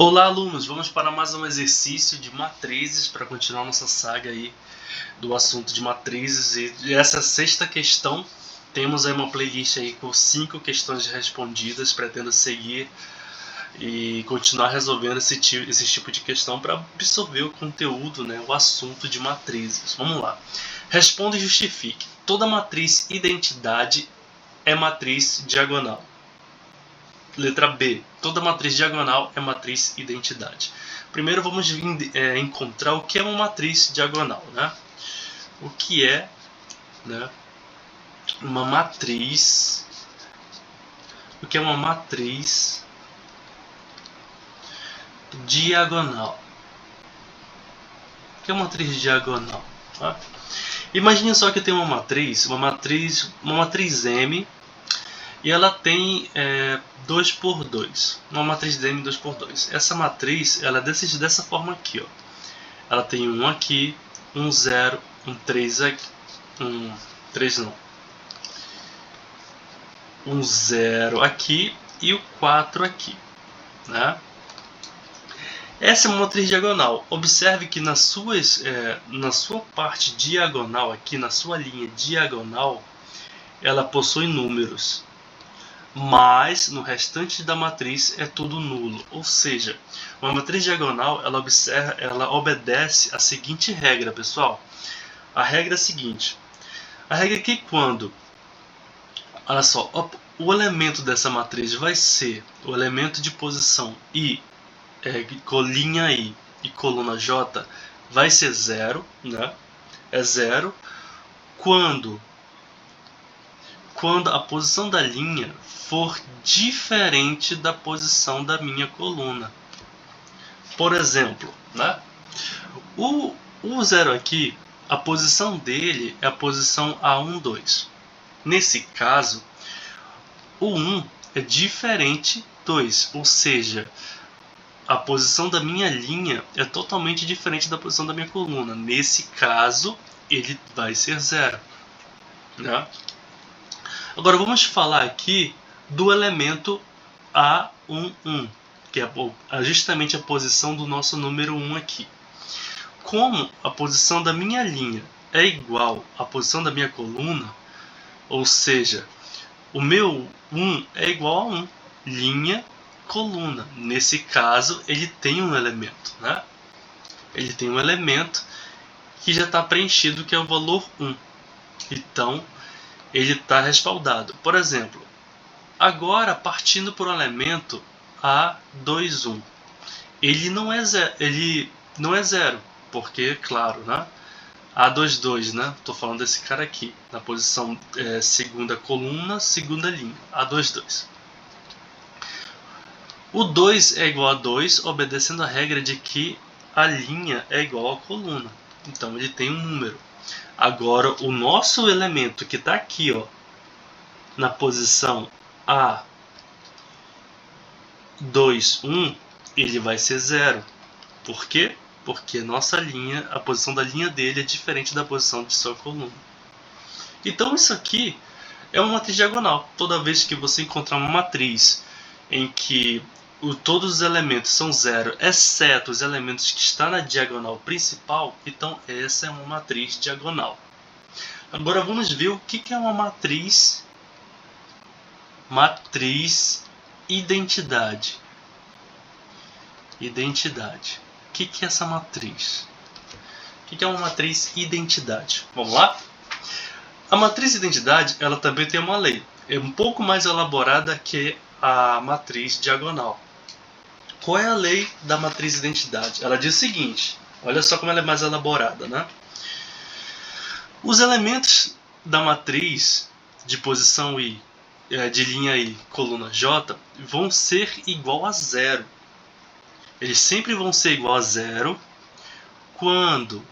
Olá, alunos! Vamos para mais um exercício de matrizes para continuar nossa saga aí do assunto de matrizes. E essa sexta questão, temos aí uma playlist aí com 5 questões respondidas. Pretendo seguir e continuar resolvendo esse tipo de questão para absorver o conteúdo, né, o assunto de matrizes. Vamos lá. Responda e justifique. Toda matriz identidade é matriz diagonal. Letra B. Toda matriz diagonal é matriz identidade. Primeiro vamos encontrar o que é uma matriz diagonal, né? O que é, né, uma matriz? O que é uma matriz diagonal? O que é uma matriz diagonal? Tá? Imagine só que tem uma matriz M, e ela tem 2 por 2, uma matriz de M 2 por 2. Essa matriz ela é dessa forma aqui, ó. Ela tem um aqui, um 0, um 3 aqui, um 0 aqui e o 4 aqui, né? Essa é uma matriz diagonal. Observe que na sua parte diagonal aqui, na sua linha diagonal, ela possui números. Mas no restante da matriz é tudo nulo. Ou seja, uma matriz diagonal ela obedece a seguinte regra, pessoal. A regra é a seguinte. A regra é que quando, olha só, o elemento dessa matriz vai ser o elemento de posição I, linha I e coluna J, vai ser 0, né? É 0 quando a posição da linha for diferente da posição da minha coluna. Por exemplo, né? O 0 aqui, a posição dele é a posição A1, 2. Nesse caso, o 1 é diferente 2, ou seja, a posição da minha linha é totalmente diferente da posição da minha coluna. Nesse caso, ele vai ser 0. Né? Agora vamos falar aqui do elemento A11, que é justamente a posição do nosso número 1 aqui. Como a posição da minha linha é igual à posição da minha coluna, ou seja, o meu 1 é igual a 1, linha, coluna. Nesse caso, ele tem um elemento, né? Ele tem um elemento que já está preenchido, que é o valor 1. Então, ele está respaldado. Por exemplo, agora partindo para o elemento A21, ele não é zero, porque, claro, né? A22, né? Estou falando desse cara aqui, na posição segunda coluna, segunda linha, A22. O 2 é igual a 2, obedecendo a regra de que a linha é igual à coluna. Então ele tem um número. Agora o nosso elemento que está aqui, ó, na posição A21, ele vai ser 0. Por quê? Porque a posição da linha dele é diferente da posição de sua coluna. Então isso aqui é uma matriz diagonal. Toda vez que você encontrar uma matriz em que todos os elementos são 0, exceto os elementos que estão na diagonal principal, então essa é uma matriz diagonal. Agora vamos ver o que é uma matriz identidade. Identidade. O que é essa matriz? O que é uma matriz identidade? Vamos lá? A matriz identidade, ela também tem uma lei. É um pouco mais elaborada que a matriz diagonal. Qual é a lei da matriz identidade? Ela diz o seguinte, olha só como ela é mais elaborada, né? Os elementos da matriz de posição I, de linha I, coluna J, vão ser igual a 0. Eles sempre vão ser igual a 0 quando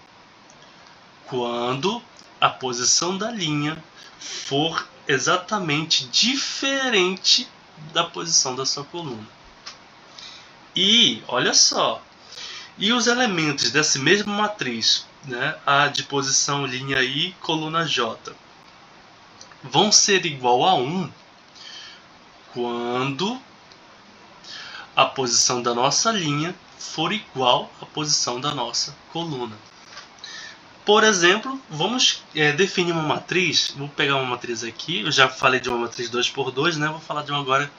a posição da linha for exatamente diferente da posição da sua coluna. E, olha só, e os elementos dessa mesma matriz, né, a de posição linha I, coluna J, vão ser igual a 1 quando a posição da nossa linha for igual à posição da nossa coluna. Por exemplo, vamos definir uma matriz. Vou pegar uma matriz aqui. Eu já falei de uma matriz 2×2, né? Vou falar de uma agora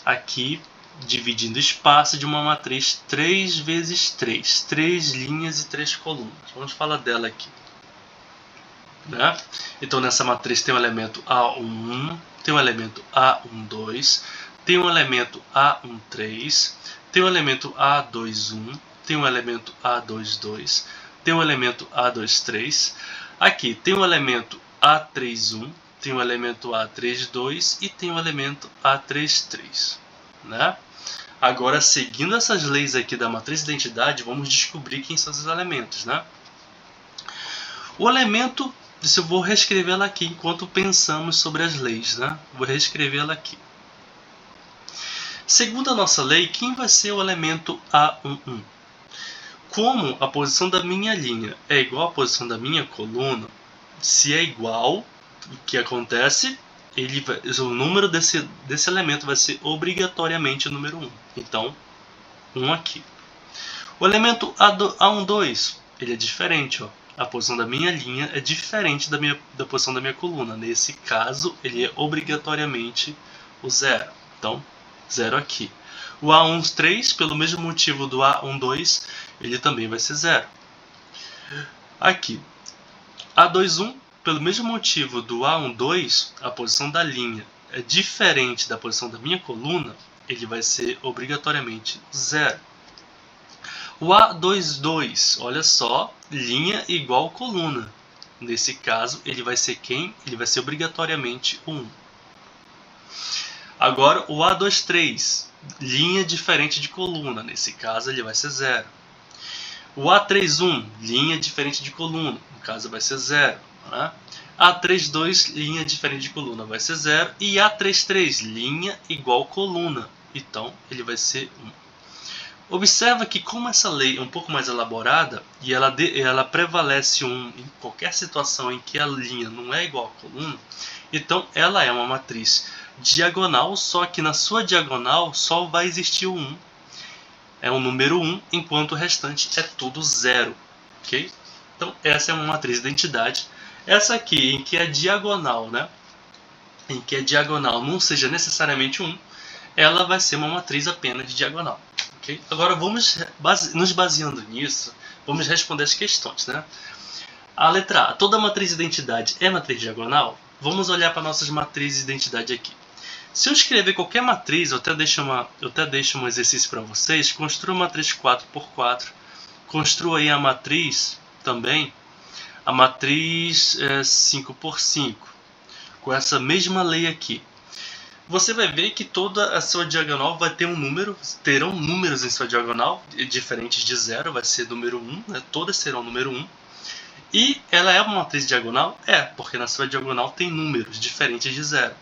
aqui, dividindo o espaço de uma matriz 3×3. 3 linhas e 3 colunas. Vamos falar dela aqui. Né? Então, nessa matriz tem o elemento A11, tem o elemento A12, tem o elemento A13, tem o elemento A21, tem o elemento A22, tem o elemento A23, aqui tem o elemento A31, tem o elemento A32 e tem o elemento A33. Né? Agora, seguindo essas leis aqui da matriz de identidade, vamos descobrir quem são esses elementos. Né? O elemento, eu vou reescrevê-la aqui enquanto pensamos sobre as leis. Né? Vou reescrevê-la aqui. Segundo a nossa lei, quem vai ser o elemento A11? Como a posição da minha linha é igual à posição da minha coluna, se é igual, o que acontece? O número desse elemento vai ser obrigatoriamente o número 1. Então, 1 aqui. O elemento A12, ele é diferente. Ó. A posição da minha linha é diferente da posição da minha coluna. Nesse caso, ele é obrigatoriamente o 0. Então, 0 aqui. O A13, pelo mesmo motivo do A12, ele também vai ser 0. Aqui, A21, pelo mesmo motivo do A12, a posição da linha é diferente da posição da minha coluna, ele vai ser obrigatoriamente 0. O A22, olha só, linha igual coluna. Nesse caso, ele vai ser quem? Ele vai ser obrigatoriamente 1. Agora, o A23, linha diferente de coluna. Nesse caso, ele vai ser 0. O A31, linha diferente de coluna. No caso, vai ser 0. Né? A32, linha diferente de coluna, vai ser 0. E A33, linha igual coluna. Então, ele vai ser 1. Observa que como essa lei é um pouco mais elaborada e ela prevalece 1 em qualquer situação em que a linha não é igual à coluna, então ela é uma matriz diagonal, só que na sua diagonal só vai existir o 1. É um número 1, enquanto o restante é tudo 0. Okay? Então essa é uma matriz de identidade. Essa aqui, em que a diagonal, né? Em que a diagonal não seja necessariamente 1, ela vai ser uma matriz apenas diagonal. Okay? Agora vamos, nos baseando nisso, vamos responder as questões. Né? A letra A, toda matriz de identidade é matriz diagonal? Vamos olhar para nossas matrizes de identidade aqui. Se eu escrever qualquer matriz, eu até deixo um exercício para vocês. Construa uma matriz 4×4. Construa aí a matriz também, a matriz 5×5, com essa mesma lei aqui. Você vai ver que toda a sua diagonal vai ter um número, terão números em sua diagonal, diferentes de 0, vai ser número 1, né? Todas serão número 1. E ela é uma matriz diagonal? É, porque na sua diagonal tem números diferentes de 0.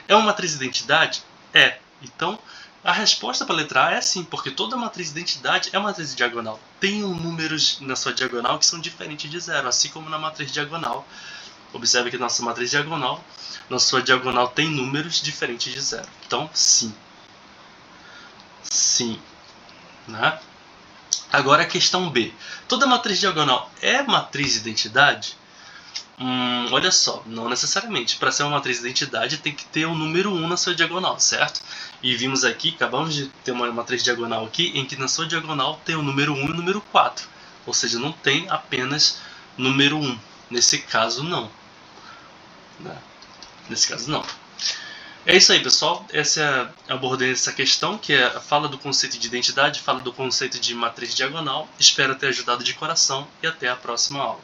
É uma matriz de identidade? É. Então, a resposta para a letra A é sim, porque toda matriz de identidade é uma matriz diagonal. Tem números na sua diagonal que são diferentes de 0, assim como na matriz diagonal. Observe que na nossa matriz diagonal, na sua diagonal tem números diferentes de 0. Então, sim. Sim. Né? Agora a questão B. Toda matriz diagonal é matriz de identidade? Olha só, não necessariamente. Para ser uma matriz de identidade tem que ter o número 1 na sua diagonal, certo? E vimos aqui, acabamos de ter uma matriz diagonal aqui, em que na sua diagonal tem o número 1 e o número 4. Ou seja, não tem apenas número 1. Nesse caso, não. Nesse caso, não. É isso aí, pessoal. Essa é a abordagem dessa questão, que fala do conceito de identidade, fala do conceito de matriz diagonal. Espero ter ajudado de coração e até a próxima aula.